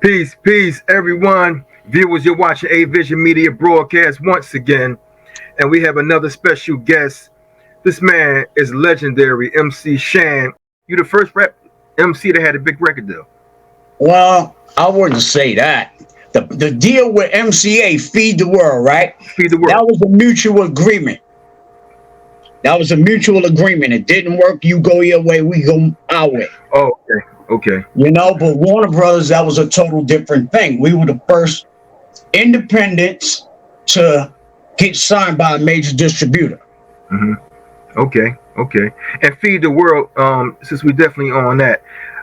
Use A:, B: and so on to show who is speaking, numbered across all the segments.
A: Peace, peace, everyone. Viewers, you're watching AVision Media Broadcast once again, and we have another special guest. This man is legendary, MC Shan. You the first rap MC that had a big record deal.
B: Well, I wouldn't say that. The deal with MCA, Feed the World, right?
A: Feed the world.
B: That was a mutual agreement. It didn't work. You go your way, we go our way.
A: Oh, okay.
B: But Warner Brothers, that was a total different thing. We were the first independents to get signed by a major distributor.
A: Mm-hmm. Okay. And Feed the World, since we're definitely on that,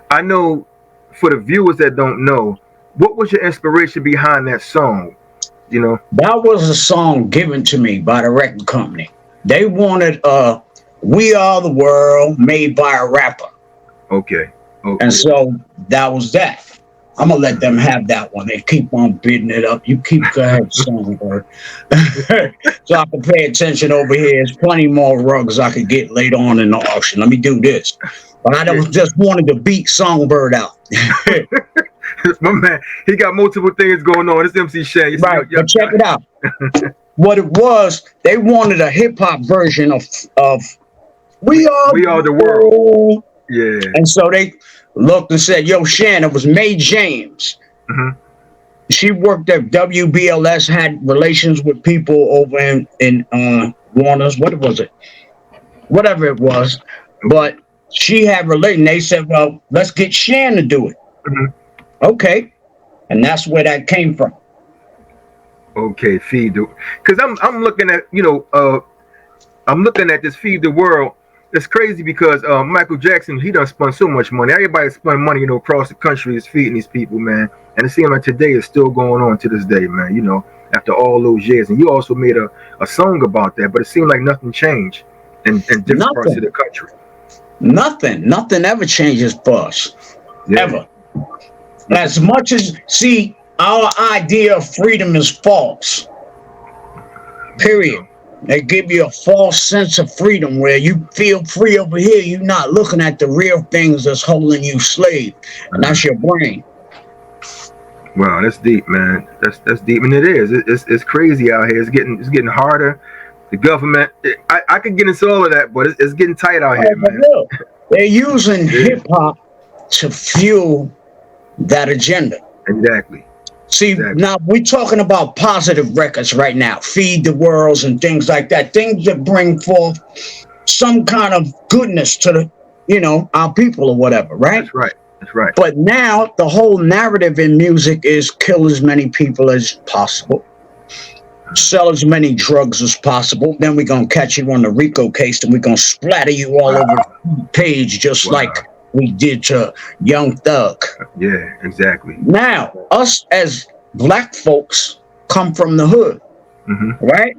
A: I know for the viewers that don't know, what was your inspiration behind that song?
B: That was a song given to me by the record company. They wanted We Are the World made by a rapper.
A: Okay.
B: And so that was that. I'm gonna let them have that one. They keep on bidding it up. You keep go ahead, songbird. So I can pay attention over here. There's plenty more rugs I could get later on in the auction. Let me do this. But I just wanted to beat Songbird out.
A: My man, he got multiple things going on. It's MC Shan.
B: Right, but check it out. What it was, they wanted a hip hop version of We Are the World.
A: Yeah.
B: And so they looked and said, "Yo, Shan," it was Mae James.
A: Mm-hmm.
B: She worked at WBLS, had relations with people over in Warner's. What was it? Whatever it was. But she had relations. They said, "Well, let's get Shan to do it."
A: Mm-hmm.
B: Okay. And that's where that came from.
A: Okay, Feed the, because I'm looking at I'm looking at this Feed the World. It's crazy because Michael Jackson, he done spent so much money. Everybody spent money, across the country is feeding these people, man. And it seems like today is still going on to this day, man. After all those years. And you also made a song about that, but it seemed like nothing changed in different parts of the country.
B: Nothing ever changes for us.
A: Yeah.
B: Ever. As much as our idea of freedom is false. Period. They give you a false sense of freedom where you feel free over here. You're not looking at the real things that's holding you slave, and that's your brain.
A: Wow, that's deep, man. That's deep, and it is. It's crazy out here. It's getting harder. The government. I could get into all of that, but it's getting tight out here, man.
B: They're using hip hop to fuel that agenda.
A: Exactly.
B: Now we're talking about positive records right now, Feed the Worlds and things like that, things that bring forth some kind of goodness to our people or whatever, right?
A: That's right.
B: But now the whole narrative in music is kill as many people as possible, sell as many drugs as possible. Then we're gonna catch you on the RICO case, and we're gonna splatter you all over the page, just like we did to Young Thug.
A: Yeah, exactly.
B: Now, us as black folks come from the hood, right?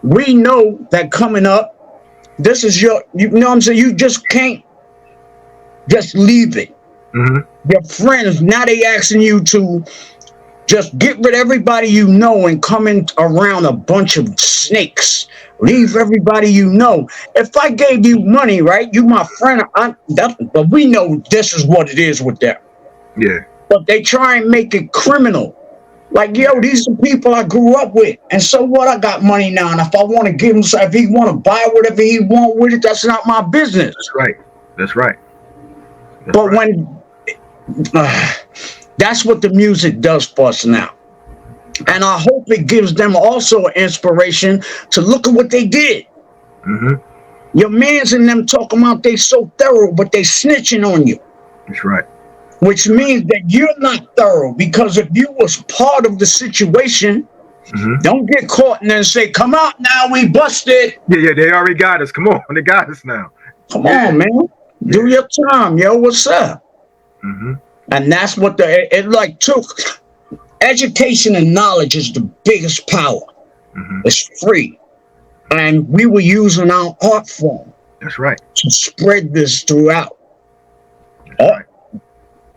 B: We know that coming up, this is you know what I'm saying? You just can't just leave it.
A: Mm-hmm.
B: Your friends, now they asking you to just get rid of everybody you know and come in around a bunch of snakes. Leave everybody you know. If I gave you money, right? You my friend. But we know this is what it is with them.
A: Yeah.
B: But they try and make it criminal. Like, yo, these are people I grew up with. And so what? I got money now. And if I want to give him, if he want to buy whatever he want with it, that's not my business.
A: That's right.
B: But when that's what the music does for us now. And I hope it gives them also an inspiration to look at what they did.
A: Mm-hmm.
B: Your mans and them talking about they so thorough, but they snitching on you.
A: That's right.
B: Which means that you're not thorough, because if you was part of the situation, don't get caught and then say, "Come out now, we busted."
A: Yeah, they already got us. Come on, they got us now.
B: Come on, man. Do your time, yo. What's up?
A: Mm-hmm.
B: And that's what it took. Education and knowledge is the biggest power. It's free. And we were using our art form.
A: That's right.
B: To spread this throughout.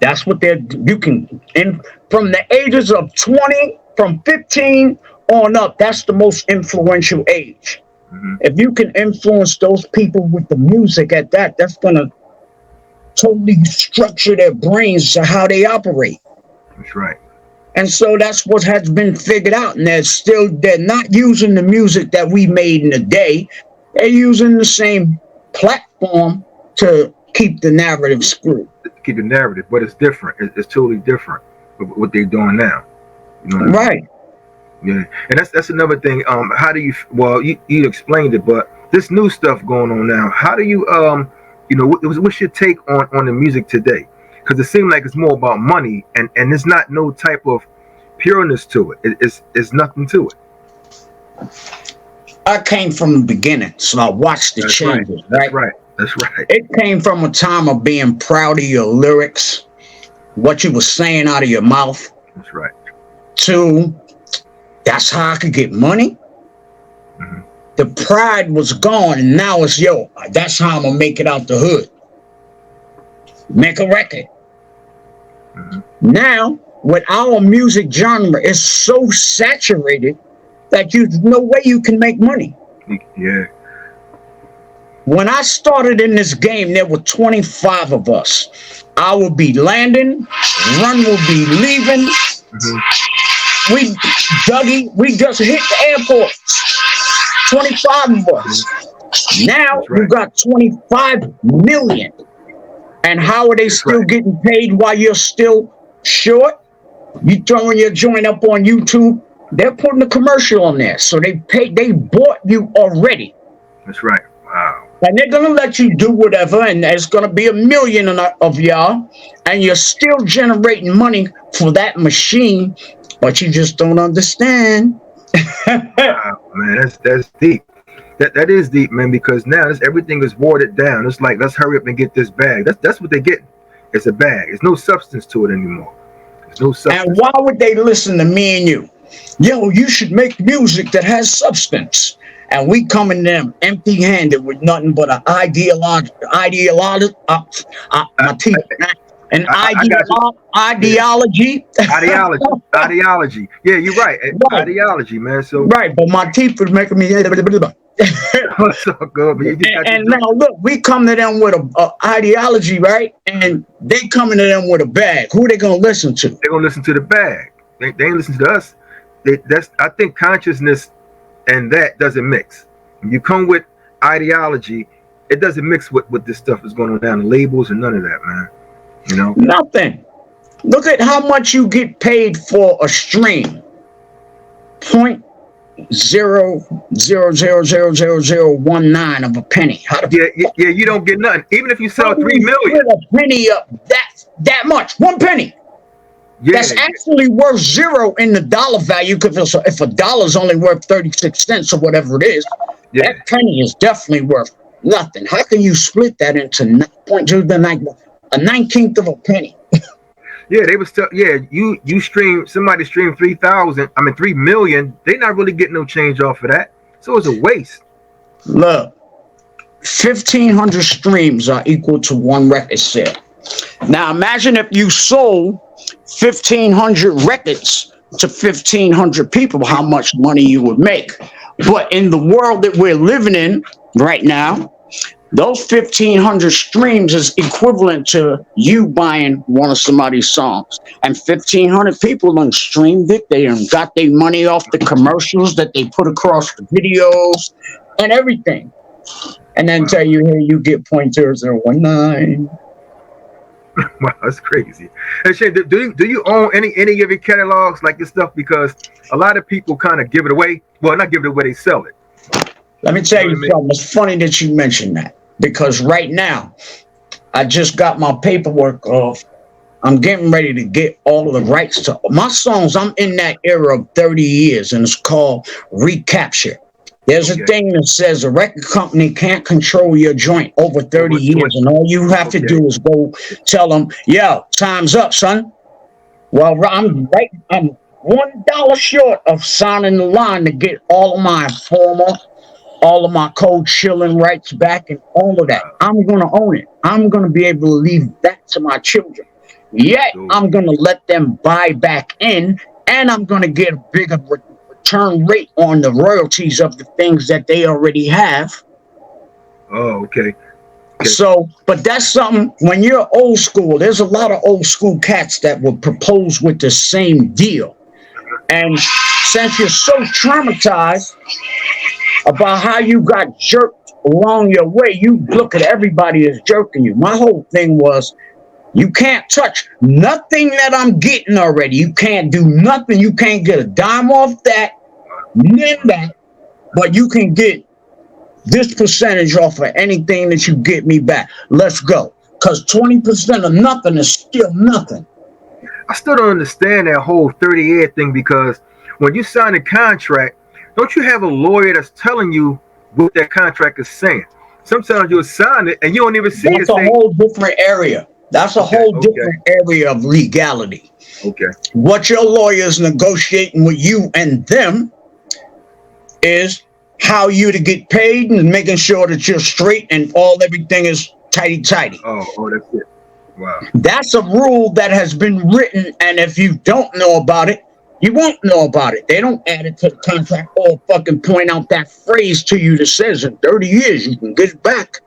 B: That's what you can, and from the ages of 20, from 15 on up, that's the most influential age. If you can influence those people with the music at that's going to totally structure their brains to how they operate.
A: That's right.
B: And so that's what has been figured out. And they're not using the music that we made in the day. They're using the same platform to keep the narrative screwed.
A: Keep the narrative, but it's different. It's totally different with what they're doing now. You know what I mean?
B: Right.
A: Yeah, and that's another thing. How do you? Well, you explained it, but this new stuff going on now. How do you? What's your take on the music today? Because it seems like it's more about money, and there's not no type of pureness to it. It's nothing to it.
B: I came from the beginning, so I watched the changes.
A: Right. That's right.
B: It came from a time of being proud of your lyrics, what you were saying out of your mouth.
A: That's right.
B: To that's how I could get money.
A: Mm-hmm.
B: The pride was gone, and now it's that's how I'm gonna make it out the hood. Make a record.
A: Mm-hmm.
B: Now, with our music genre, it's so saturated that there's no way you can make money.
A: Yeah.
B: When I started in this game, there were 25 of us. I would be landing, Run will be leaving.
A: Mm-hmm.
B: We just hit the airport. 25 of us. Now you got 25 million. And how are they still getting paid while you're still short? You throwing your joint up on YouTube, they're putting a commercial on there. So they bought you already.
A: That's right. Wow.
B: And they're going to let you do whatever, and there's going to be a million of y'all, and you're still generating money for that machine, but you just don't understand.
A: Wow, man, that's deep. That is deep, man, because now everything is watered down. It's like, let's hurry up and get this bag. That's what they get. It's a bag. There's no substance to it anymore. There's no substance.
B: And why would they listen to me and you? Yo, you should make music that has substance. And we coming them empty-handed with nothing but an ideology. My teeth. An ideology.
A: Ideology. Yeah, you're right. Ideology, man. So
B: right, but my teeth was making me.
A: What's so good?
B: And now look, we come to them with a ideology, right? And they coming to them with a bag. Who they gonna listen to?
A: They're gonna listen to the bag. They ain't listen to us. I think consciousness and that doesn't mix. When you come with ideology, it doesn't mix with this stuff that's going on down the labels and none of that, man. You know?
B: Nothing. Look at how much you get paid for a stream. 0.00000019 of a penny.
A: Yeah, you don't get nothing. Even if you sell 3 million.
B: Put a penny up that much. 1 penny. Yeah, that's actually worth zero in the dollar value, because if a dollar's only worth 36 cents or whatever it is, that penny is definitely worth nothing. How can you split that into 0.2, a 19th of a penny?
A: Yeah, they was you stream, somebody streamed 3 million, they're not really getting no change off of that. So it's a waste.
B: Look, 1,500 streams are equal to one record sale. Now imagine if you sold 1,500 records to 1,500 people, how much money you would make. But in the world that we're living in right now, those 1,500 streams is equivalent to you buying one of somebody's songs. And 1,500 people done streamed it. They done got their money off the commercials that they put across the videos and everything. And then tell you, here you get 0.0019.
A: Wow, that's crazy. And Shan, do you own any of your catalogs, like this stuff? Because a lot of people kind of give it away. Well, not give it away, they sell it.
B: Let me tell you something. It's funny that you mentioned that, because right now I just got my paperwork off. I'm getting ready to get all of the rights to my songs. I'm in that era of 30 years, and it's called recapture. There's a thing that says a record company can't control your joint over 30 years, and all you have to do is go tell them, yo, time's up, son. Well, I'm $1 short of signing the line to get all of my Informer, all of my Cold Chillin rights back, and all of that. I'm going to own it. I'm going to be able to leave that to my children. Yet, I'm going to let them buy back in, and I'm going to get a bigger return rate on the royalties of the things that they already have.
A: Oh, okay.
B: So, but that's something, when you're old school, there's a lot of old school cats that will propose with the same deal. And since you're so traumatized about how you got jerked along your way, you look at everybody as jerking you. My whole thing was, you can't touch nothing that I'm getting already. You can't do nothing. You can't get a dime off that, none that, but you can get this percentage off of anything that you get me back. Let's go. Because 20% of nothing is still nothing.
A: I still don't understand that whole 30-year thing, because when you sign a contract, don't you have a lawyer that's telling you what that contract is saying? Sometimes you'll sign it and you don't even see it.
B: That's a whole different area. That's a whole different area of legality.
A: Okay.
B: What your lawyer is negotiating with you and them is how you to get paid and making sure that you're straight and everything is tighty.
A: Oh, that's it. Wow.
B: That's a rule that has been written, and if you don't know about it, you won't know about it. They don't add it to the contract or fucking point out that phrase to you that says in 30 years you can get it back.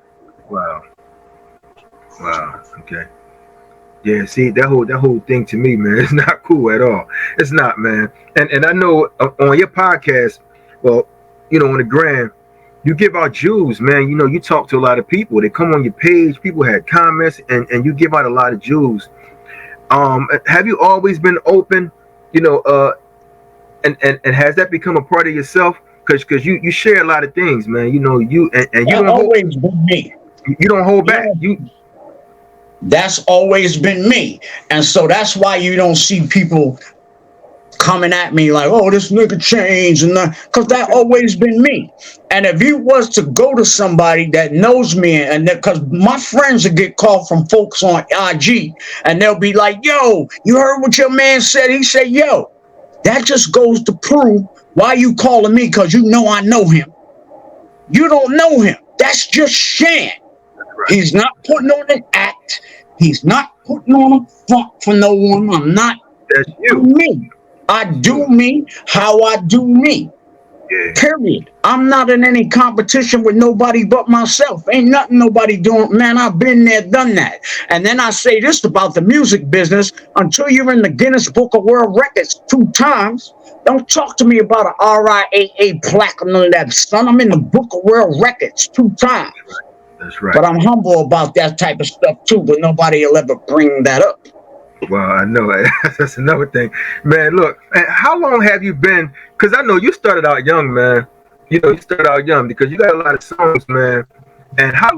A: Wow. Okay. Yeah, see, that whole thing to me, man, it's not cool at all. It's not, man. And I know on your podcast, well, on the gram, you give out jewels, man. You talk to a lot of people. They come on your page. People had comments, and you give out a lot of jewels. Have you always been open? And has that become a part of yourself? Because you share a lot of things, man. You don't
B: always been me.
A: You don't hold back.
B: That's always been me, and so that's why you don't see people coming at me like, oh, this nigga changed, and because that always been me. And if you was to go to somebody that knows me, and because my friends will get called from folks on IG, and they'll be like, yo, you heard what your man said? He said, yo, that just goes to prove why you calling me, because I know him. You don't know him. That's just Shan. He's not putting on an act. He's not putting on a front for no one. I'm not.
A: That's you.
B: Me. I do me how I do me. Yeah. Period. I'm not in any competition with nobody but myself. Ain't nothing nobody doing. Man, I've been there, done that. And then I say this about the music business: until you're in the Guinness Book of World Records 2 times, don't talk to me about an RIAA plaque or none of that, son. I'm in the Book of World Records 2 times.
A: That's right.
B: But I'm humble about that type of stuff too, but nobody will ever bring that up.
A: Well, I know that's another thing, man. Look, how long have you been? Because I know you started out young, man. You started out young because you got a lot of songs, man. And how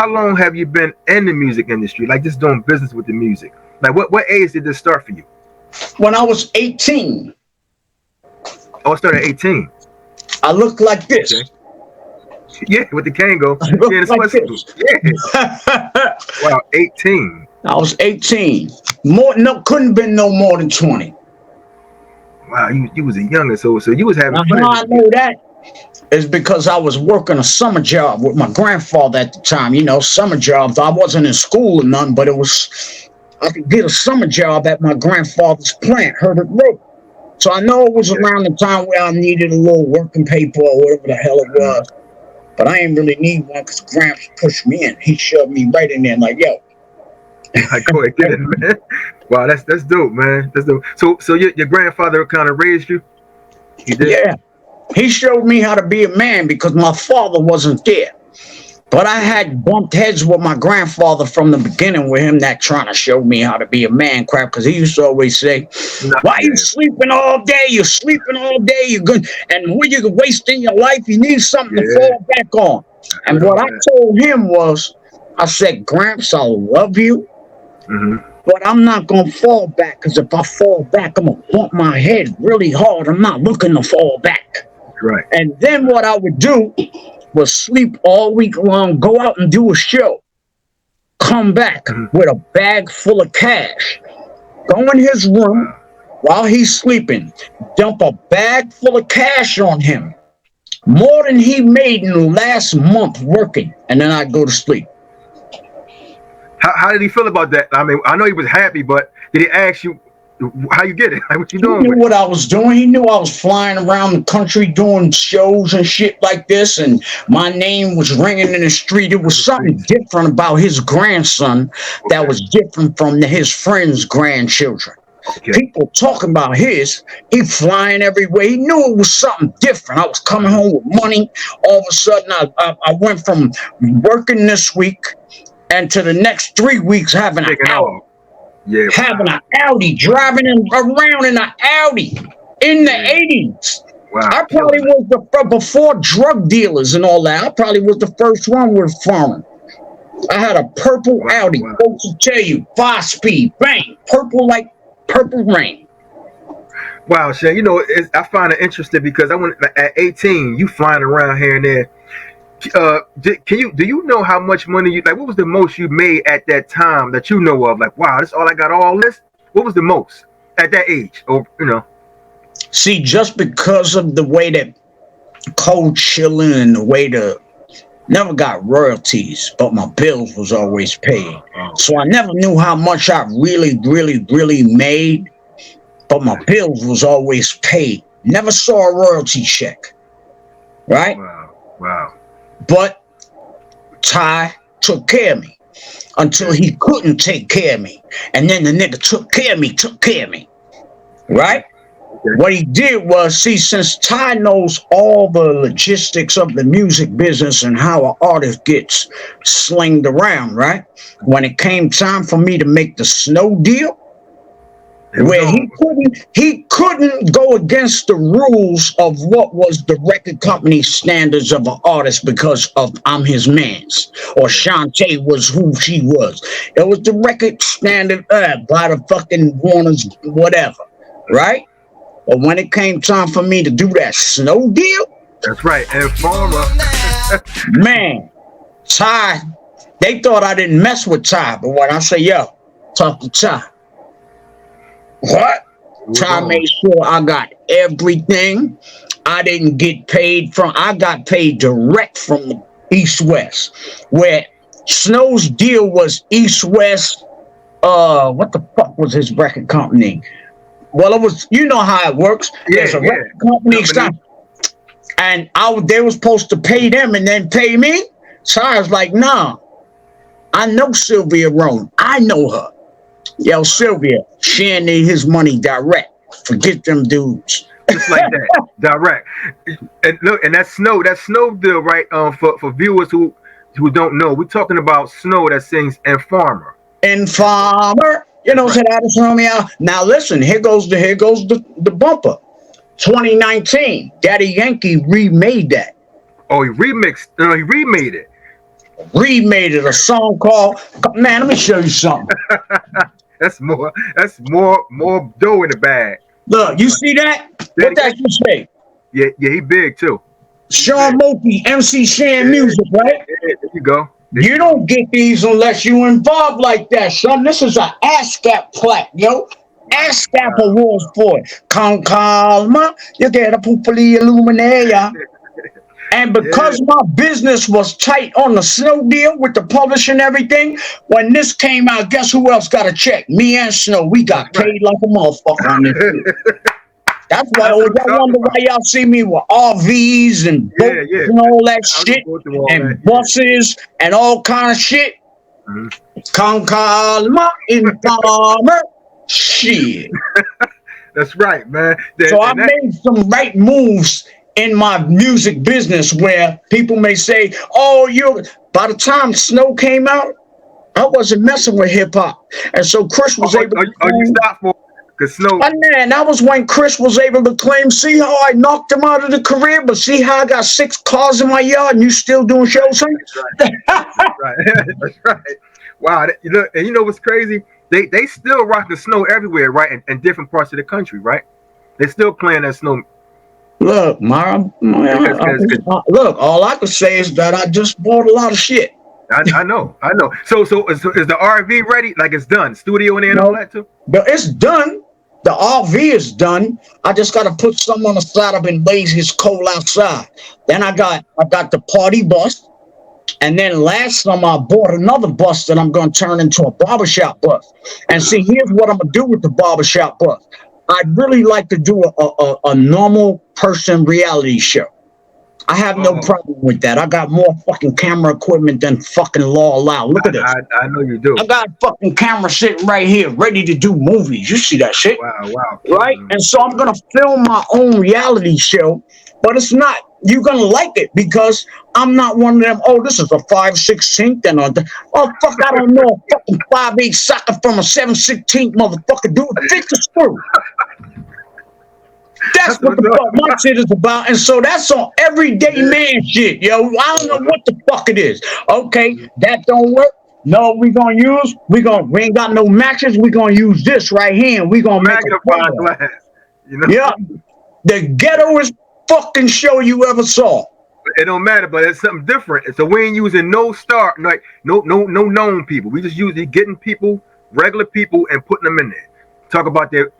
A: long have you been in the music industry, like just doing business with the music? Like what age did this start for you?
B: When I was 18.
A: Oh, I started at 18.
B: I looked like this. Okay.
A: Yeah, with the Kango. Yeah. Wow, 18.
B: I was 18. Couldn't have been no more than 20.
A: Wow, you was a younger, so you was having fun.
B: How I know that is because I was working a summer job with my grandfather at the time. Summer jobs. I wasn't in school or nothing, but I could get a summer job at my grandfather's plant, Herbert Road. So I know it was around the time where I needed a little working paper or whatever the hell it was. But I ain't really need one because Gramps pushed me in. He shoved me right in there like, yo.
A: Go ahead, get it, man. Wow, that's dope, man. That's dope. So your grandfather kind of raised you? He did?
B: Yeah. He showed me how to be a man because my father wasn't there. But I had bumped heads with my grandfather from the beginning with him that trying to show me how to be a man crap, because he used to always say, why you sleeping all day? You're sleeping all day. You're good. And when you're wasting your life, you need something to fall back on. And what I told him was, I said, Gramps, I love you, but I'm not going to fall back, because if I fall back, I'm going to bump my head really hard. I'm not looking to fall back.
A: Right. And
B: then what I would do was sleep all week long, go out and do a show, come back with a bag full of cash, go in his room while he's sleeping, dump a bag full of cash on him, more than he made in the last month working, and then I'd go to sleep.
A: How did he feel about that? I mean, I know he was happy, but did he ask you, How you get it? Like, what you
B: He
A: doing
B: knew
A: with it?
B: what I was doing. He knew I was flying around the country doing shows and shit like this, and my name was ringing in the street. It
A: In
B: was
A: the
B: something
A: streets.
B: different about his grandson that
A: Okay.
B: was different from his friends' grandchildren.
A: Okay.
B: People talking about he flying everywhere. He knew it was something different. I was coming
A: Mhm.
B: home with money. All of a sudden, I went from working this week and to the next 3 weeks
A: Taking off. Yeah.
B: having
A: Wow.
B: an Audi, driving around in an Audi in the
A: Yeah.
B: 80s.
A: Wow.
B: I probably
A: Killing it.
B: was before drug dealers and all that. I probably was the first one with foreign. I had a purple
A: Wow.
B: Audi.
A: Wow.
B: Folks will tell you, 5 speed, bang, purple like purple rain.
A: Wow, Shan. I find it interesting because I went at 18. You flying around here and there. Do you know how much money you like? What was the most you made at that time that you know of? Like, wow, this all I got. All this. What was the most at that age? Or
B: See, just because of the way that Cold Chillin and the way the never got royalties, but my bills was always paid. So I
A: Okay.
B: never knew how much I really made, but my bills was always paid. Never saw a royalty check, right?
A: Wow. Wow.
B: But Ty took care of me until
A: Okay.
B: he couldn't take care of me. And then the nigga took care of me,
A: Okay.
B: right?
A: Okay.
B: What he did was, see, since Ty knows all the logistics of the music business and how an artist gets slinged around, right? When it came time for me to make the Snow deal,
A: It was
B: where
A: on.
B: he couldn't go against the rules of what was the record company standards of an artist because of I'm his man's or
A: Yeah.
B: Shantae was who she was. It was the record standard by the fucking Warner's whatever, right? But when it came time for me to do that Snow deal,
A: That's right. Informer.
B: man, Ty, they thought I didn't mess with Ty, but when I say yo, talk to Ty. What?
A: It was
B: Ty
A: on.
B: made sure I got everything. I didn't get paid I got paid direct from the East West. Where Snow's deal was East West. What the fuck was his record company? Well, it was, you know how it works.
A: Yeah.
B: There's a
A: Yeah.
B: record company,
A: Company.
B: and they were supposed to pay them and then pay me. So I was like, nah, I know Sylvia Rome. I know her. Yo, Sylvia, Shan need his money direct. Forget them dudes.
A: Just like that, direct. And look, and that snow deal, right? For viewers who don't know, we're talking about Snow that sings Informer.
B: Informer, you know,
A: Right.
B: so that is from me out. Now listen, here goes the bumper. 2019, Daddy Yankee remade that.
A: Oh, he remixed. No, he remade it.
B: Remade it, a song called, man, let me show you something.
A: That's more. That's more dough in the bag.
B: Look, you see that? What that you say?
A: Yeah, yeah, he big too.
B: Sean Moki, MC Shan music, right?
A: Yeah, there you go.
B: You don't get these unless you involved like that, son. This is an ASCAP plaque, yo. ASCAP awards for it. Con calma, you get a poopily illuminea. And because my business was tight on the Snow deal with the publishing and everything, when this came out, guess who else got a check? Me and Snow. We got paid like a motherfucker on this shit. That's why y'all wonder why y'all see me with RVs and boats and all that shit and buses and all kind of shit. Con calma, informer, shit.
A: That's right, man.
B: So I made some right moves in my music business where people may say, oh, by the time Snow came out, I wasn't messing with hip hop. And so Chris was able to
A: you stopped for because Snow.
B: Man, that was when Chris was able to claim, see how I knocked him out of the career, but see how I got 6 cars in my yard and you still doing shows, son?
A: That's right. That's right. Wow. Look, and you know what's crazy? They still rock the Snow everywhere, right? In different parts of the country, right? They're still playing that Snow.
B: Look, look, all I can say is that I just bought a lot of shit.
A: I know. So is the RV ready? Like it's done? Studio in there and all that too?
B: But it's done. The RV is done. I just gotta put some on the side. I've been lazy as coal outside. Then I got the party bus, And then last summer, I bought another bus that I'm going to turn into a barbershop bus. And see, here's what I'm going to do with the barbershop bus. I'd really like to do a normal person reality show. I have no problem with that. I got more fucking camera equipment than fucking law allow. Look at this.
A: I know you do.
B: I got a fucking camera sitting right here, ready to do movies. You see that shit?
A: Wow.
B: Right? And so I'm going to film my own reality show, but it's not, you're going to like it because I'm not one of them, oh, this is a 5/16 and oh, fuck, I don't know, a fucking 5/8 socket from a 7/16 motherfucker, dude. Fix the screw. That's what the fuck my shit is about. And so that's on everyday man shit, yo. I don't know what the fuck it is. Okay, that don't work. No, we ain't got no matches. We gonna use this right here. And we gonna make
A: magnifying glass. You know?
B: Yeah, the ghettoest fucking show you ever saw.
A: It don't matter, but it's something different. So we ain't using no known people. We just usually getting people, regular people, and putting them in there. Talk about their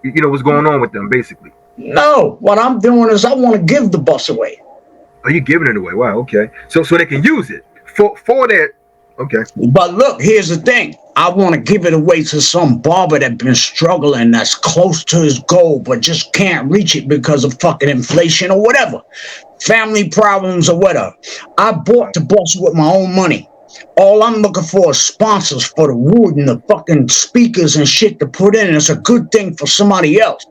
A: you know what's going on with them, basically.
B: No, what I'm doing is I want to give the bus away.
A: Are you giving it away? Wow, okay. So they can use it for that. Okay.
B: But look, here's the thing. I want to give it away to some barber that's been struggling, that's close to his goal, but just can't reach it because of fucking inflation or whatever. Family problems or whatever. I bought the bus with my own money. All I'm looking for is sponsors for the wood and the fucking speakers and shit to put in. It's a good thing for somebody else.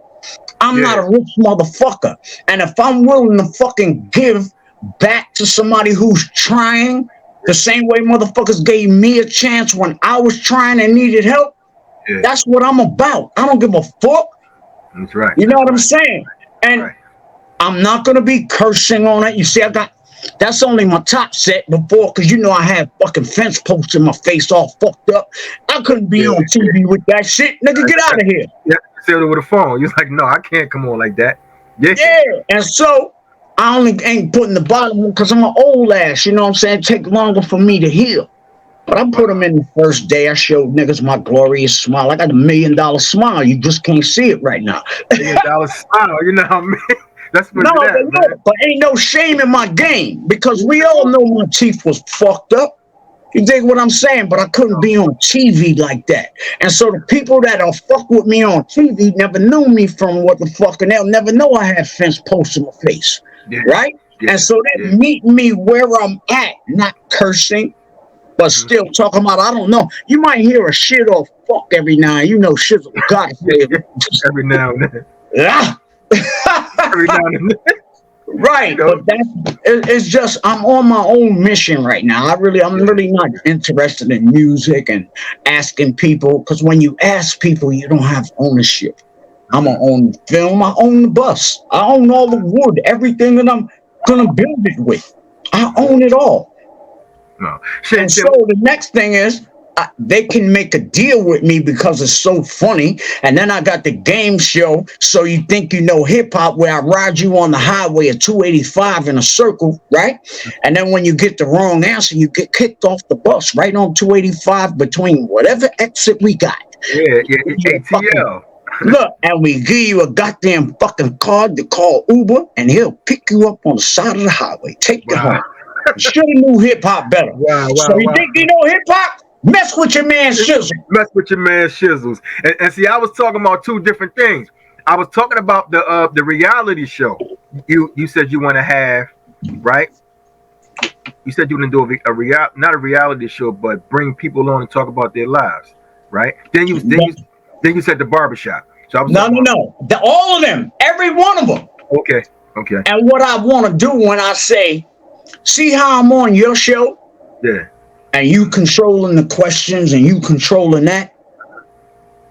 B: I'm not a rich motherfucker. And if I'm willing to fucking give back to somebody who's trying the same way motherfuckers gave me a chance when I was trying and needed help, that's what I'm about. I don't give a fuck.
A: That's right.
B: You know what I'm saying? And I'm not going to be cursing on it. You see, that's only my top set before, because you know I had fucking fence posts in my face all fucked up. I couldn't be on TV with that shit. Nigga, get out of here.
A: Yeah, say it with a phone. You're like, no, I can't come on like that.
B: Yeah. And so I only ain't putting the bottom one because I'm an old ass. You know what I'm saying? It take longer for me to heal. But I put them in the first day. I showed niggas my glorious smile. I got $1 million smile. You just can't see it right now.
A: $1 million smile. You know what I mean? That's what
B: but ain't no shame in my game because we all know my teeth was fucked up. You dig what I'm saying? But I couldn't be on TV like that. And so the people that'll fuck with me on TV never knew me from what the fuck, and they'll never know I had fence posts in my face. Right? And so they meet me where I'm at, not cursing, but still talking about, I don't know. You might hear a shit or fuck every now and you know shit. God,
A: every now and then.
B: Yeah.
A: Every now and then.
B: Right, but it's just I'm on my own mission right now. I'm really not interested in music and asking people, because when you ask people, you don't have ownership. I'm gonna own the film, I own the bus, I own all the wood, everything that I'm gonna build it with. I own it all.
A: No.
B: And so the next thing is they can make a deal with me because it's so funny. And then I got the game show, So You Think You Know Hip Hop, where I ride you on the highway at 285 in a circle, right? And then when you get the wrong answer, you get kicked off the bus right on 285 between whatever exit we got.
A: Yeah, ATL.
B: Look, and we give you a goddamn fucking card to call Uber, and he'll pick you up on the side of the highway. Take you home. Should have knew hip hop better. So you think you know hip hop? Mess with your man Shizzle.
A: Mess with your man Shizzles. And see, I was talking about two different things. I was talking about the reality show. You said you want to have, right? You said you want to do not a reality show, but bring people on and talk about their lives, right? Then you said the barbershop. So I was
B: no. All of them, every one of them.
A: Okay.
B: And what I want to do when I say, see how I'm on your show?
A: Yeah.
B: And you controlling the questions and you controlling that.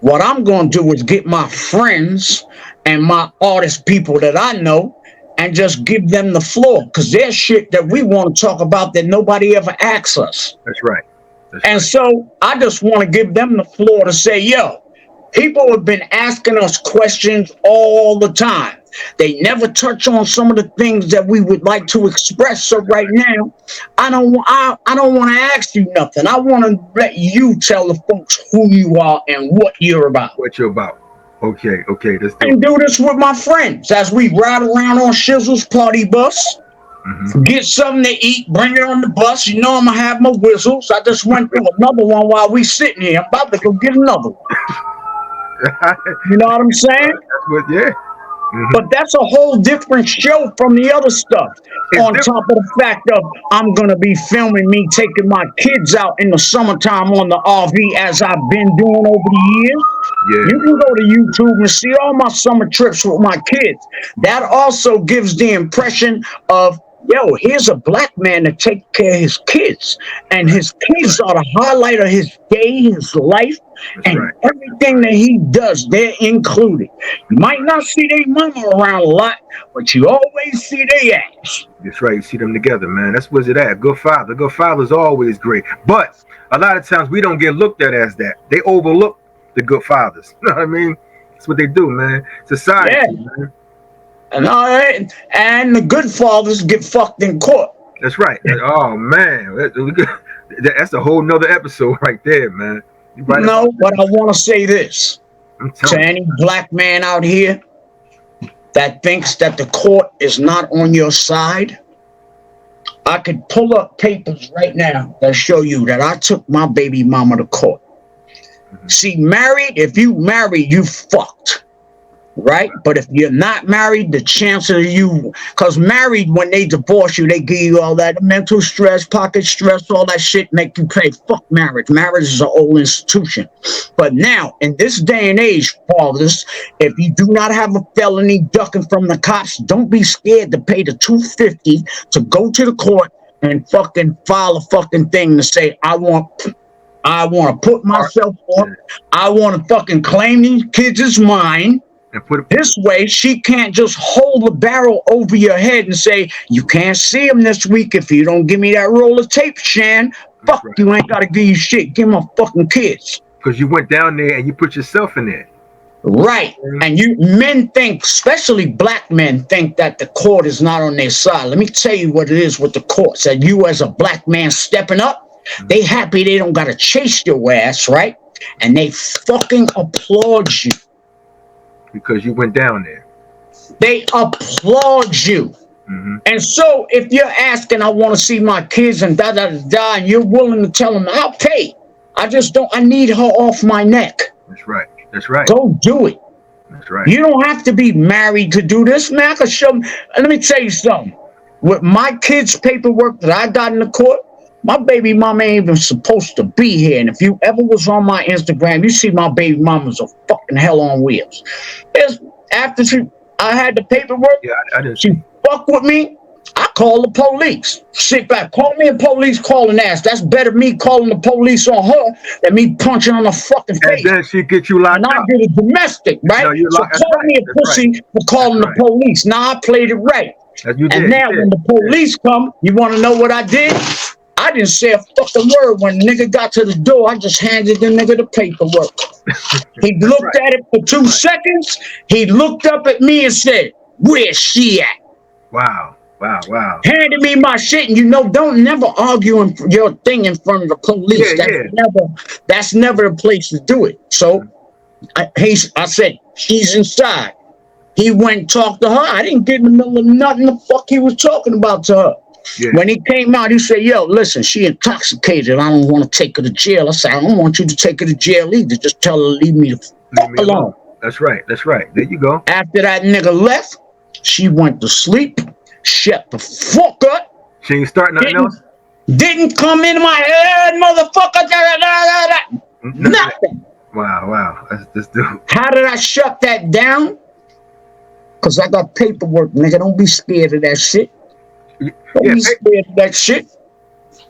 B: What I'm going to do is get my friends and my artist people that I know and just give them the floor, because there's shit that we want to talk about that nobody ever asks us.
A: That's right.
B: So I just want to give them the floor to say, yo, people have been asking us questions all the time. They never touch on some of the things that we would like to express. So right now, I don't want to ask you nothing. I want to let you tell the folks who you are and what you're about.
A: What you're about. Okay.
B: And do this with my friends as we ride around on Shizzle's party bus. Get something to eat, bring it on the bus. You know I'm gonna have my whistles. I just went through another one while we sitting here. I'm about to go get another one. You know what I'm saying?
A: That's what, yeah.
B: But that's a whole different show from the other stuff.
A: It's
B: On top of the fact of I'm gonna be filming me taking my kids out in the summertime on the RV as I've been doing over the years.
A: Yeah.
B: You can go to YouTube and see all my summer trips with my kids. That also gives the impression of, yo, here's a black man that takes care of his kids. And his kids are the highlight of his day, his life, and everything that he does, they're included. You might not see their mama around a lot, but you always see their ass.
A: That's right. You see them together, man. That's what's it at. Good father. Good father's always great. But a lot of times we don't get looked at as that. They overlook the good fathers. You know what I mean? That's what they do, man. Society, man.
B: And the good fathers get fucked in court.
A: That's right. Oh, man. That's a whole nother episode right there, man. Right,
B: no, but I want to say this to any black man out here that thinks that the court is not on your side. I could pull up papers right now that show you that I took my baby mama to court. See, married, if you marry, you fucked. Right? But if you're not married, the chances of you, because married, when they divorce you, they give you all that mental stress, pocket stress, all that shit, make you pay. Fuck marriage. Marriage is an old institution. But now, in this day and age, fathers, if you do not have a felony ducking from the cops, don't be scared to pay the $250 to go to the court and fucking file a fucking thing to say, I want to put myself on. I want to fucking claim these kids as mine.
A: And put it
B: this way, she can't just hold the barrel over your head and say, you can't see him this week if you don't give me that roll of tape, Shan. Fuck, you ain't got to give you shit. Give my fucking kids.
A: Because you went down there and you put yourself in there.
B: Right. And you men think, especially black men, think that the court is not on their side. Let me tell you what it is with the courts. That you as a black man stepping up, they happy they don't got to chase your ass, right? And they fucking applaud you.
A: Because you went down there.
B: They applaud you. And so if you're asking, I want to see my kids and da-da-da-da, and you're willing to tell them, I'll pay. I need her off my neck.
A: That's right. That's right.
B: Go do it.
A: That's right.
B: You don't have to be married to do this, man. I can show them. Let me tell you something. With my kids' paperwork that I got in the court, my baby mama ain't even supposed to be here. And if you ever was on my Instagram, you see my baby mama's a fucking hell on wheels. After I had the paperwork,
A: I didn't
B: she fuck with me, I call the police. Sit back, call me a police calling ass. That's better me calling the police on her than me punching on the fucking face.
A: And then she get you locked up.
B: And I get a domestic, right?
A: No,
B: so call me a pussy for calling the police. Now I played it right. And now when the police come, you want to know what I did? I didn't say a fucking word. When the nigga got to the door, I just handed the nigga the paperwork. He looked at it for 2 seconds. He looked up at me and said, where's she at?
A: Wow.
B: Handed me my shit, and don't never argue your thing in front of the police. That's never the place to do it. So I said, she's inside. He went and talked to her. I didn't get in the middle of nothing the fuck he was talking about to her. Yeah. When he came out, he said, yo, listen, she intoxicated. I don't want to take her to jail. I said, I don't want you to take her to jail either. Just tell her to leave me the fuck alone.
A: That's right. There you go.
B: After that nigga left, she went to sleep, shut the fuck up.
A: She ain't starting nothing else?
B: Didn't come into my head, motherfucker. Nothing.
A: Wow. That's this dude.
B: How did I shut that down? Because I got paperwork, nigga. Don't be scared of that shit. Don't be scared of that shit.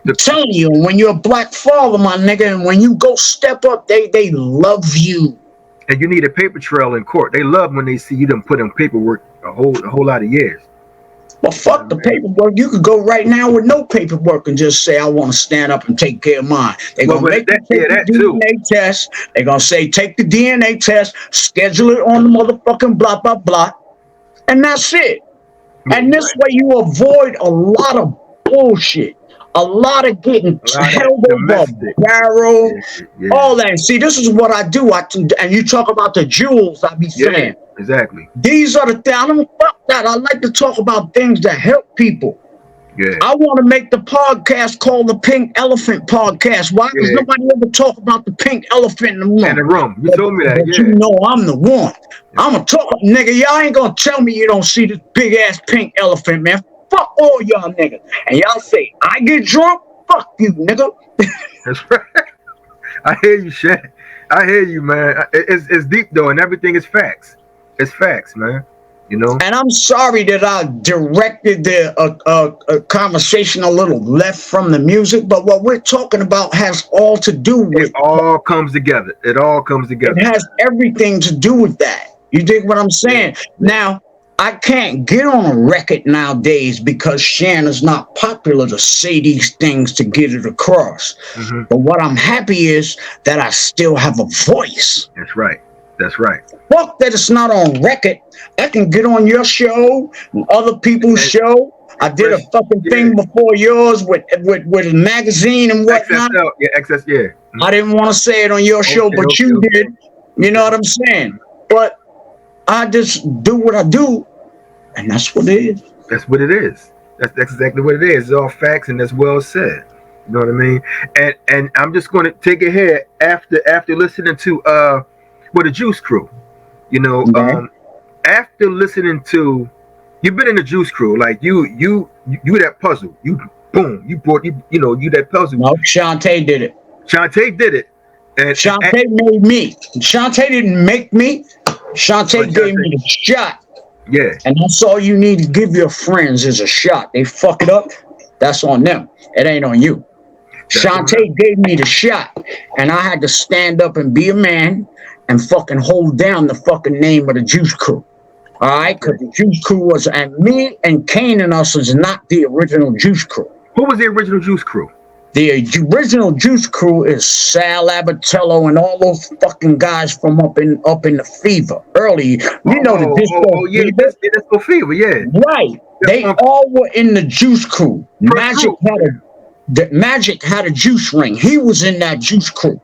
B: I'm telling you, when you're a black father, my nigga, and when you go step up, they love you.
A: And you need a paper trail in court. They love when they see you done put in paperwork a whole lot of years.
B: Well, fuck the paperwork. You could go right now with no paperwork and just say, I want to stand up and take care of mine. They're going to make the DNA test. They're going to say, take the DNA test, schedule it on the motherfucking blah, blah, blah. And that's it. And this way you avoid a lot of bullshit. A lot of getting held over barrel, all that. See, this is what I do. And you talk about the jewels, I be saying.
A: Yeah, exactly.
B: These are the things. I don't fuck that. I like to talk about things that help people.
A: Yeah.
B: I want to make the podcast called the Pink Elephant Podcast. Why does nobody ever talk about the pink elephant in the room?
A: In the room. You told me that,
B: But you know I'm the one. I'm a talk, nigga. Y'all ain't gonna tell me you don't see this big ass pink elephant, man. Fuck all y'all niggas. And y'all say, I get drunk? Fuck you, nigga.
A: That's right. I hear you, Shan. I hear you, man. It's deep though, and everything is facts. It's facts, man. You know.
B: And I'm sorry that I directed the conversation a little left from the music, but what we're talking about has all to do with.
A: It all comes together. It all comes together.
B: It has everything to do with that. You dig what I'm saying? Yeah. Now, I can't get on a record nowadays because Shan is not popular to say these things to get it across. Mm-hmm. But what I'm happy is that I still have a voice.
A: That's right. That's right.
B: Fuck that it's not on record. I can get on your show, other people's show. I did a fucking thing before yours with a magazine and whatnot.
A: XSL, XS,
B: I didn't want to say it on your show, but you did. You know what I'm saying? But I just do what I do, and that's what it is.
A: That's what it is. That's exactly what it is. It's all facts, and that's well said. You know what I mean? And I'm just going to take it here after listening to the Juice Crew. You know, after listening to, you've been in the Juice Crew, like you that puzzle. You brought you that puzzle.
B: No, Shantae did it.
A: Shantae did it. And
B: Shantae made me. Shantae didn't make me. Shantae gave me the shot.
A: Yeah.
B: And that's all you need to give your friends is a shot. They fuck it up, that's on them. It ain't on you. Shantae gave me the shot, and I had to stand up and be a man and fucking hold down the fucking name of the Juice Crew. All right? Because the Juice Crew was, and me and Kane and us is not the original Juice Crew.
A: Who was the original Juice Crew?
B: The original Juice Crew is Sal Abatello and all those fucking guys from up in the Fever. Early, the Disco Fever?
A: Disco Fever, yeah.
B: Right. They all were in the Juice Crew. Magic had a juice ring. He was in that Juice Crew.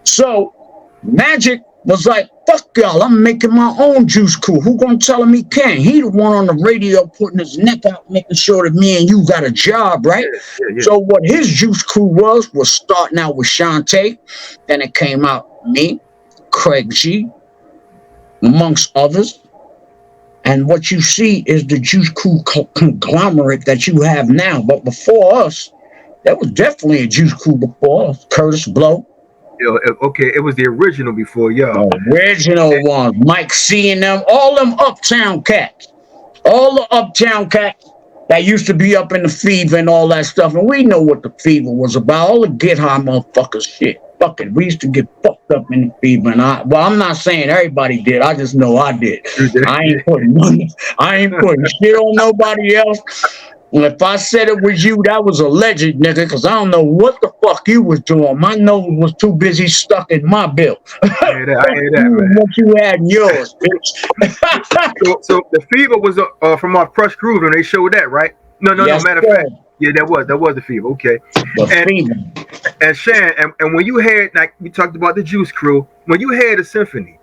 B: So Magic was like, fuck y'all, I'm making my own Juice Crew. Who gonna tell him he can't? He the one on the radio putting his neck out, making sure that me and you got a job, right? Yeah. So what his Juice Crew was starting out with Shantae. Then it came out me, Craig G, amongst others. And what you see is the Juice Crew conglomerate that you have now. But before us, there was definitely a Juice Crew before us. Curtis Blow.
A: Okay, it was the original before y'all.
B: The original ones. Mike C and them, all them uptown cats. All the uptown cats that used to be up in the Fever and all that stuff. And we know what the Fever was about. All the get high motherfuckers shit. Fuck it. We used to get fucked up in the Fever. And I'm not saying everybody did. I just know I did. I ain't putting shit on nobody else. Well, if I said it was you, that was a legend, nigga, because I don't know what the fuck you was doing. My nose was too busy stuck in my bill.
A: I hear that, man.
B: What you had in yours, bitch.
A: so the Fever was from our Crush Groove, and they showed that, right? No,
B: yes,
A: matter of fact. Yeah, that was the Fever, okay. And Shan, and when you had, like we talked about the Juice Crew, when you had a symphony,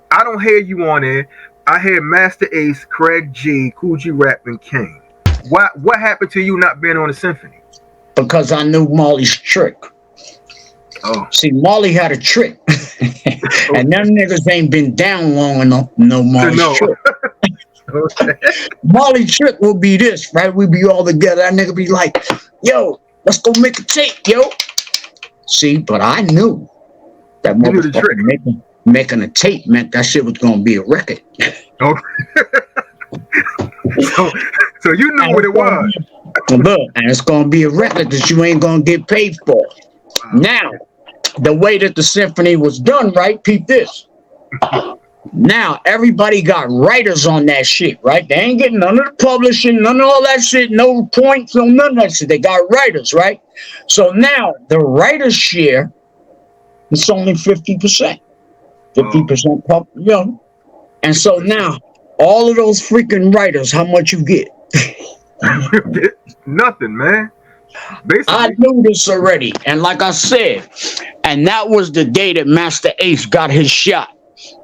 A: I don't hear you on there. I hear Master Ace, Craig G, Cool G Rap, and King. What happened to you not being on the symphony?
B: Because I knew Marley's trick.
A: Oh.
B: See, Marley had a trick. And them niggas ain't been down long enough to know Marley's trick.
A: Okay.
B: Marley trick will be this, right? We be all together. That nigga be like, yo, let's go make a tape, yo. See, but I knew that motherfucker making a tape meant that shit was gonna be a record.
A: Okay. So you knew what it was.
B: Look, and it's gonna be a record that you ain't gonna get paid for. Now, the way that the symphony was done, right? Peep this. Now everybody got writers on that shit, right? They ain't getting none of the publishing, none of all that shit, no points, no none of that shit. They got writers, right? So now the writers' share is only 50%. 50% pop, And so now all of those freaking writers, how much you get?
A: Nothing, man. Basically.
B: I knew this already. And like I said, and that was the day that Master Ace got his shot.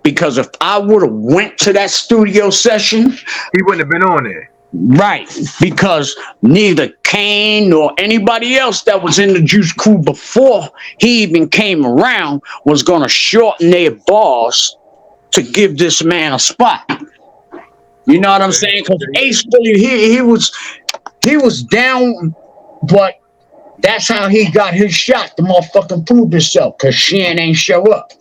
B: Because if I would have went to that studio session,
A: he wouldn't have been on there.
B: Right, because neither Kane nor anybody else that was in the Juice Crew before he even came around was gonna shorten their balls to give this man a spot. You know what I'm
A: Okay,
B: saying? Because
A: okay.
B: Ace Philly, he was down, but that's how he got his shot to motherfucking prove himself. Cause Shan ain't show up.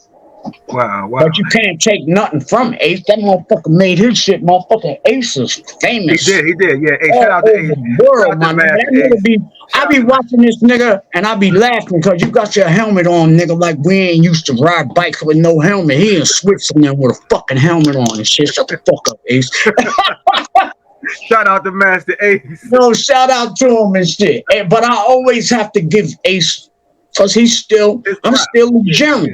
A: Wow,
B: But
A: wow.
B: you can't take nothing from Ace. That motherfucker made his shit. Motherfucking Ace is
A: He
B: famous
A: did, he did. Yeah, hey, shout
B: all
A: out to
B: over
A: Ace.
B: the
A: Shout
B: world,
A: out to
B: my
A: the
B: nigga. That
A: master
B: nigga
A: Ace.
B: be, I
A: Shout out
B: be
A: to the
B: watching this nigga and I be laughing because you got your helmet on, nigga, like we ain't used to ride bikes with no helmet. He in Switzerland with a fucking helmet on and shit. Shut the fuck up, Ace.
A: shout out to Master Ace.
B: No, shout out to him and shit. But I always have to give Ace, because
A: It's
B: I'm
A: props.
B: still a
A: Yeah,
B: general.
A: yeah,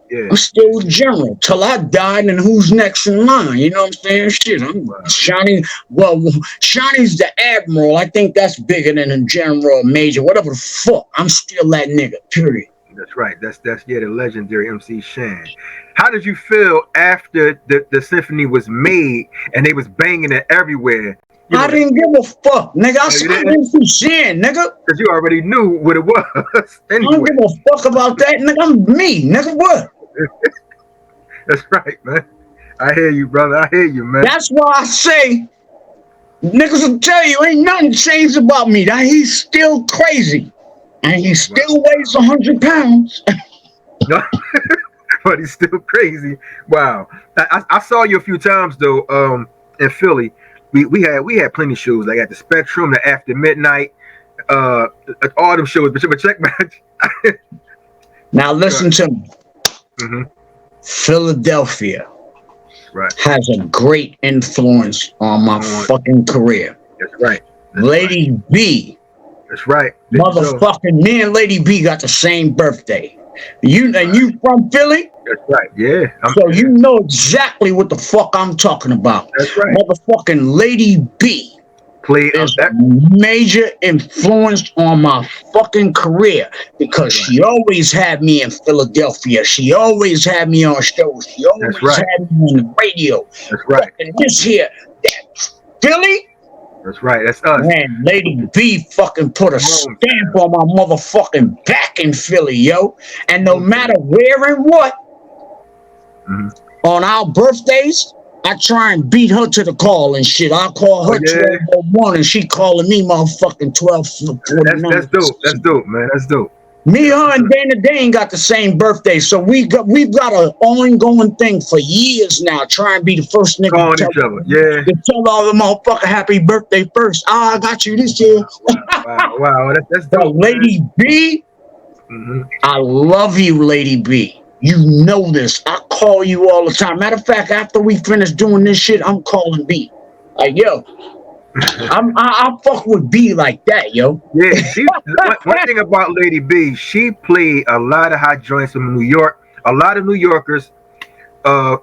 A: yeah,
B: I'm
A: yeah,
B: still a
A: yeah.
B: general till I died, and who's next in line? You know what I'm saying? Shit, I'm
A: Wow.
B: Shawnee. Well, Shawnee's the admiral. I think that's bigger than a general or major, whatever the fuck. I'm still that nigga. Period.
A: That's right. That's yeah, the legendary MC Shan. How did you feel after the symphony was made and they was banging it everywhere? You
B: I
A: know,
B: didn't give a fuck, nigga.
A: oh, you
B: I'm
A: didn't?
B: MC Shan, nigga.
A: Because you already knew what it was
B: I don't
A: anyway.
B: give a fuck about that, nigga. I'm me, nigga. What?
A: That's right, man. I hear you, brother. I hear you, man.
B: That's why I say niggas will tell you ain't nothing changed about me. That he's still crazy. And he
A: Wow.
B: still weighs 100 pounds.
A: No, but he's still crazy. Wow. I saw you a few times though. In Philly, we had plenty of shows like at the Spectrum, the After Midnight, all them shows. But check match.
B: Now listen to me.
A: Mm-hmm.
B: Philadelphia
A: Right.
B: has a great influence on my
A: On.
B: fucking career.
A: That's right. That's
B: Lady
A: right.
B: B,
A: That's right. There you go.
B: motherfucking me and Lady B got the same birthday. You and you from Philly,
A: That's right. Yeah.
B: so you know exactly what the fuck I'm talking about.
A: That's right.
B: Motherfucking Lady B
A: Play
B: is
A: that.
B: a major influence on my fucking career because
A: Right.
B: she always had me in Philadelphia. She always had me on shows. She
A: That's
B: always
A: right.
B: had me on the radio.
A: That's right.
B: Fucking this here, that Philly,
A: That's right. That's us.
B: man. Lady B fucking put a
A: Home
B: stamp on my motherfucking back in Philly, yo. And no
A: Home
B: matter where and what,
A: Mm-hmm.
B: on our birthdays, I try and beat her to the call and shit. I call
A: Oh
B: her
A: yeah.
B: 12:01 and she calling me motherfucking
A: That's
B: 12:49.
A: dope. That's dope, man. That's dope.
B: Me,
A: Yeah,
B: her,
A: for
B: and
A: sure.
B: Dana Dane got the same birthday, so we've got an ongoing thing for years now. Try and be the first nigga
A: Calling each other. Yeah.
B: to tell all the motherfucker happy birthday first. Ah, I got you this year.
A: Wow. That's
B: But
A: dope, man.
B: Lady B,
A: Mm-hmm.
B: I love you, Lady B. You know this. I call you all the time. Matter of fact, after we finish doing this shit, I'm calling B. Like, yo, I fuck with B like that, yo.
A: Yeah, one thing about Lady B, she played a lot of hot joints from New York, a lot of New Yorkers,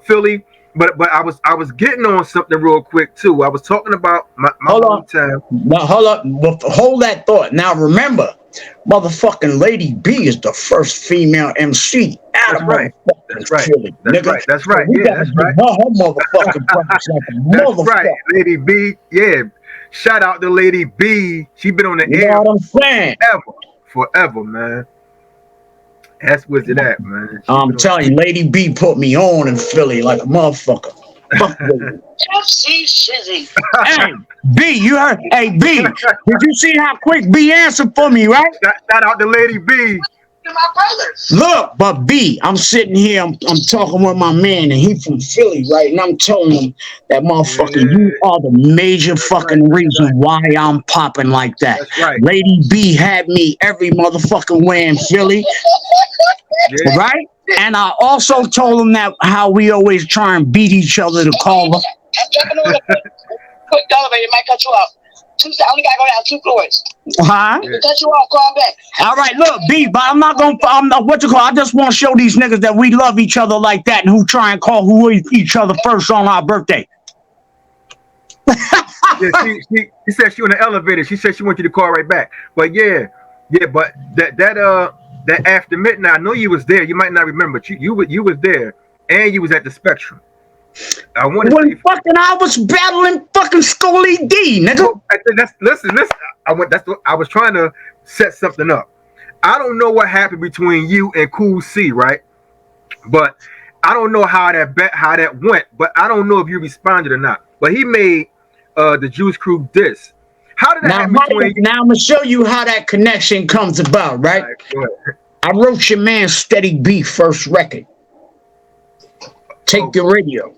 A: Philly. But I was getting on something real quick too. I was talking about my
B: Hold on.
A: hometown.
B: Now, hold up. Hold that thought. Now, remember, motherfucking Lady B is the first female MC out
A: That's
B: of
A: right.
B: motherfucking
A: That's right.
B: Philly,
A: That's
B: nigga.
A: right. That's
B: So
A: right.
B: we
A: Yeah,
B: gotta
A: that's
B: give
A: right.
B: her motherfucking props like a
A: That's
B: motherfucker.
A: right. Lady B. Yeah. Shout out to Lady B. She been on the
B: You know
A: air
B: what I'm saying?
A: forever, man. That's where's it at, man. She
B: I'm
A: been on.
B: telling you, Lady B put me on in Philly like a motherfucker. Fuck with FC Shizzy. Hey, B, you heard? Hey, B, did you see how quick B answered for me, right?
A: Shout out to Lady B.
B: To my brothers. Look, but B, I'm sitting here, I'm talking with my man, and he from Philly, right? And I'm telling him that motherfucker, you
A: Yeah.
B: are the major fucking reason why I'm popping like that.
A: That's right.
B: Lady B had me every motherfucking way in Philly,
A: Yeah.
B: right? And I also told him that how we always try and beat each other to call her.
C: Quick elevator might cut you off. I only gotta go down 2 floors.
B: Huh?
C: If it cut you off, call back.
B: All right, look, B, but I'm not what you call. I just want to show these niggas that we love each other like that, and who try and call each other first on our birthday.
A: Yeah, she said she on the elevator. She said she wanted you to call right back. But yeah, but that after midnight, I know you was there. You might not remember, but you was there, and you was at the Spectrum. I want to
B: When
A: say
B: fucking I was battling fucking Scully D, nigga.
A: listen. I was trying to set something up. I don't know what happened between you and Cool C, right? But I don't know how that went. But I don't know if you responded or not. But he made the Juice Crew diss. How did that happen between you?
B: Now I'm gonna show you how that connection comes about, right?
A: All right, go ahead.
B: I wrote your man Steady B first record. Take your radio.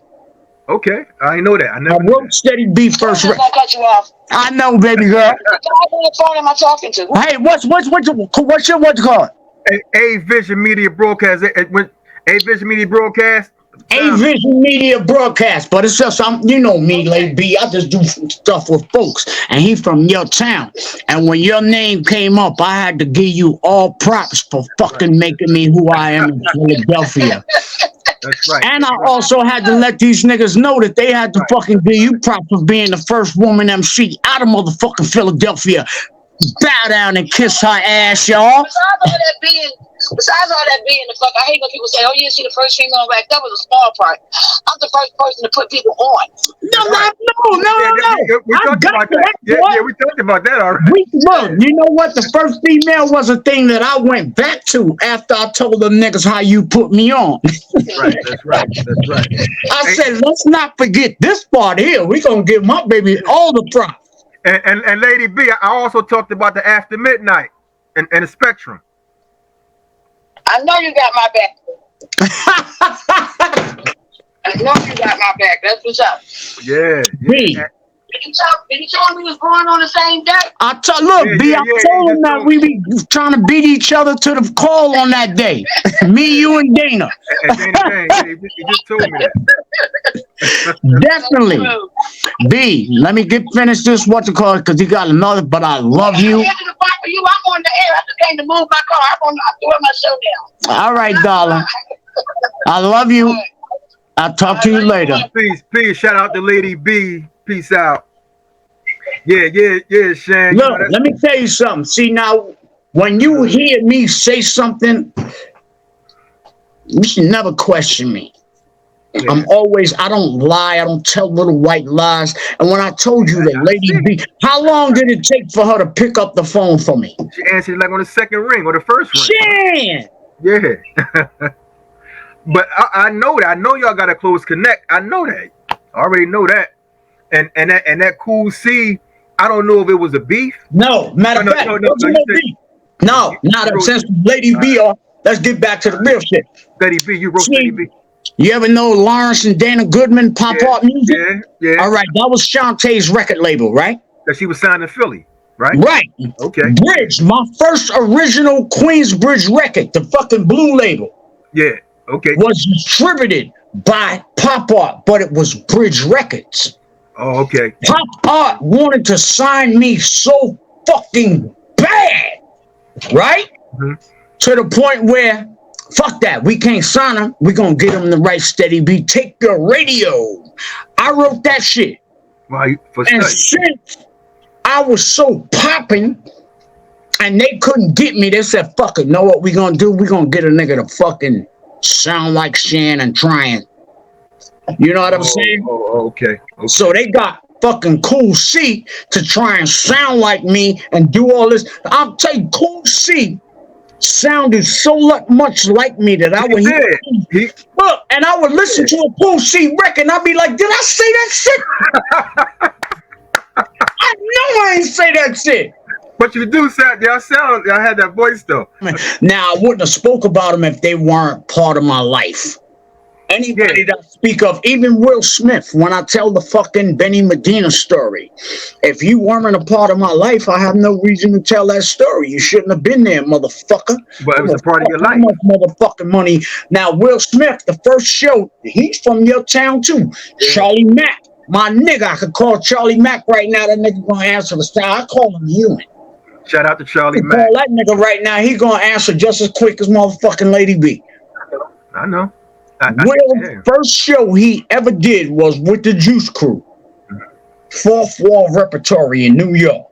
A: Okay, I know that. I never
B: wrote Steady B first record.
C: I cut you off.
B: I know, baby girl.
C: What phone am I talking to?
B: Hey, what's your what you call it?
A: AVision Media Broadcast. AVision Media Broadcast.
B: AVision Media Broadcast, but it's just you know me, Lady B. I just do stuff with folks, and he from your town. And when your name came up, I had to give you all props for fucking making me who I am in Philadelphia.
A: That's right.
B: And I also had to let these niggas know that they had to fucking give you props for being the first woman MC out of motherfucking Philadelphia. Bow down and kiss her ass, y'all.
C: Besides all that being the fuck, I hate when people say, "Oh, yeah, she the first female back." That was a small part. I'm the first person to put people on.
B: No.
A: We talked about that. Yeah, we talked about that already.
B: Look, you know what? The first female was a thing that I went back to after I told them niggas how you put me on.
A: That's right.
B: I said, let's not forget this part here. We gonna give my baby all the props.
A: And Lady B, I also talked about the After Midnight and the Spectrum.
C: I know you got my back. I know you got my back. That's what's up.
A: Yeah.
B: B.
C: Did you tell me we was born on the same day?
B: I told him that we be trying to beat each other to the call on that day. Me, you, and Dana.
A: And Dana, he just told me that.
B: Definitely. B, let me finish this because he got another, but I love you.
C: I'm on the air. I just came to move my car. I'm doing my show now.
B: All right, darling. I love you. I'll talk to you later.
A: Peace. Shout out to Lady B. Peace out. Yeah, Shan.
B: Look, let me tell you something. See, now, when you hear me say something, you should never question me. Yeah. I don't lie. I don't tell little white lies. And when I told you that Lady B, how long did it take for her to pick up the phone for me?
A: She answered like on the second ring or the first ring.
B: Shan!
A: Yeah. But I know that. I know y'all got a close connect. I know that. I already know that. And that Cool C, I don't know if it was a beef.
B: No, matter of fact, no, not a sense. Lady B. Let's get back to the real shit.
A: Lady B, you wrote Lady B.
B: You ever know Lawrence and Dana Goodman Pop Art Music?
A: Yeah.
B: All right, that was Shantae's record label, right?
A: That she was signed in Philly, right?
B: Right.
A: Okay.
B: Bridge, my first original Queensbridge record, the fucking blue label.
A: Yeah. Okay.
B: Was distributed by Pop Art, but it was Bridge Records.
A: Oh, okay.
B: Pop Art wanted to sign me so fucking bad, right? Mm-hmm. To the point where, fuck that, we can't sign him. We're going to get him the right Steady B. Take your radio. I wrote that shit.
A: Well,
B: and since I was so popping and they couldn't get me, they said, fuck it, know what we going to do? We're going to get a nigga to fucking sound like Shan and trying. You know what I'm saying?
A: Okay.
B: So they got fucking Cool C to try and sound like me and do all this. I'll tell you, Cool C sounded so much like me that I would hear. Look, and I would listen to a Cool C record and I'd be like, did I say that shit? I know I ain't say that shit.
A: But you do sound, y'all had that voice though.
B: Now, I wouldn't have spoke about them if they weren't part of my life. Anybody that I speak of, even Will Smith, when I tell the fucking Benny Medina story, if you weren't a part of my life, I have no reason to tell that story. You shouldn't have been there, motherfucker.
A: But it was a part of your life.
B: Motherfucking money. Now, Will Smith, the first show, he's from your town too. Yeah. Charlie Mack, my nigga. I could call Charlie Mack right now. That nigga gonna answer the style. I call him Ewan.
A: Shout out to Charlie Mack.
B: Call that nigga right now. He gonna answer just as quick as motherfucking Lady B.
A: I know.
B: Will's first show he ever did was with the Juice Crew, Fourth Wall Repertory in New York,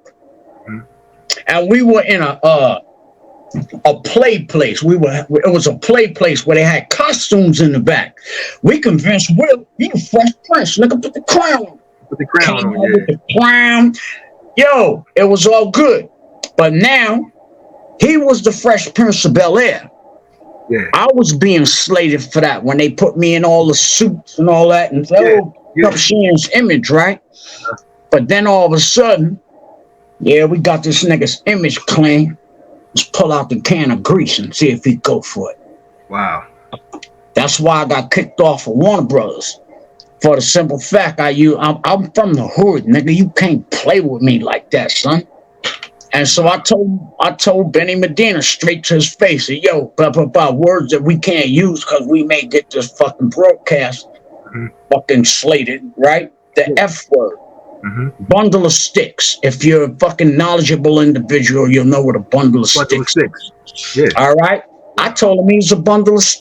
B: and we were in a a play place. It was a play place where they had costumes in the back. We convinced Will, you Fresh Prince, look up at the crown.
A: Put the crown
B: Came
A: on,
B: out
A: yeah.
B: with the crown. Yo, it was all good. But now, he was the Fresh Prince of Bel-Air.
A: Yeah.
B: I was being slated for that when they put me in all the suits and all that and up Shan's image, right? But then all of a sudden, yeah, we got this nigga's image clean. Let's pull out the can of grease and see if he go for it.
A: Wow.
B: That's why I got kicked off of Warner Brothers. For the simple fact, I'm from the hood, nigga. You can't play with me like that, son. And so I told Benny Medina straight to his face, yo, blah, blah, blah, words that we can't use because we may get this fucking broadcast fucking slated, right? The F word. Bundle of sticks. If you're a fucking knowledgeable individual, you'll know what a bundle of sticks is.
A: Yeah.
B: All right? I told him he's a bundle of sticks.